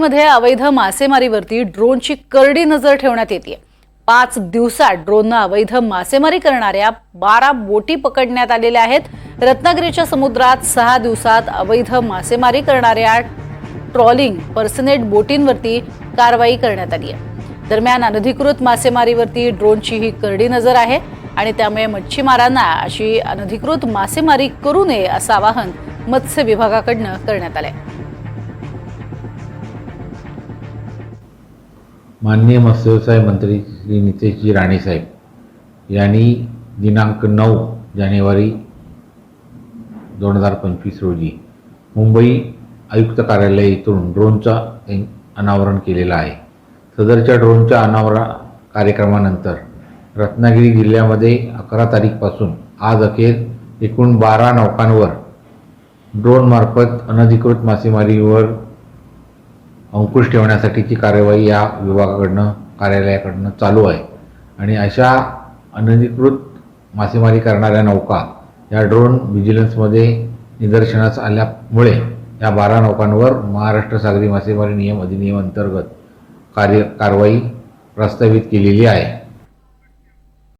मध्ये अवैध मासेमारीवरती ड्रोनची करडी नजर ठेवण्यात येते। 5 दिवसात ड्रोनने अवैध मासेमारी करणाऱ्या 12 बोटी पकडण्यात आलेल्या आहेत। रत्नागिरीच्या समुद्रात 6 दिवसात अवैध मासेमारी करणाऱ्या ट्रॉलिंग पर्सनेट बोटींवरती कारवाई करण्यात आली आहे। दरम्यान अनधिकृत मासेमारीवरती ड्रोनची ही करडी नजर आहे आणि त्यामुळे मच्छीमारांना अशी अनधिकृत मासेमारी करू नये असं आवाहन मत्स्य विभागाकडून करण्यात आले। माननीय मत्स्य व्यवसाय मंत्री श्री नितेशजी राणे साहेब यांनी दिनांक 9 जानेवारी 2025 रोजी मुंबई आयुक्त कार्यालय येथून ड्रोनचा अनावरण केलेला आहे। सदरच्या ड्रोनच्या अनावरण कार्यक्रमानंतर रत्नागिरी जिल्ह्यामध्ये 11 तारीखपासून आज अखेर एकूण 12 नौकांवर ड्रोनमार्फत अनधिकृत मासेमारीवर अंकुश ठेवण्यासाठीची कार्यवाही या कार्यालयाकडून चालू आहे आणि अशा अनधिकृत मासेमारी करणाऱ्या नौका या ड्रोन व्हिजिलन्समध्ये निदर्शनास आल्यामुळे या 12 नौकांवर महाराष्ट्र सागरी मासेमारी नियम अधिनियम अंतर्गत कारवाई प्रस्तावित केलेली आहे।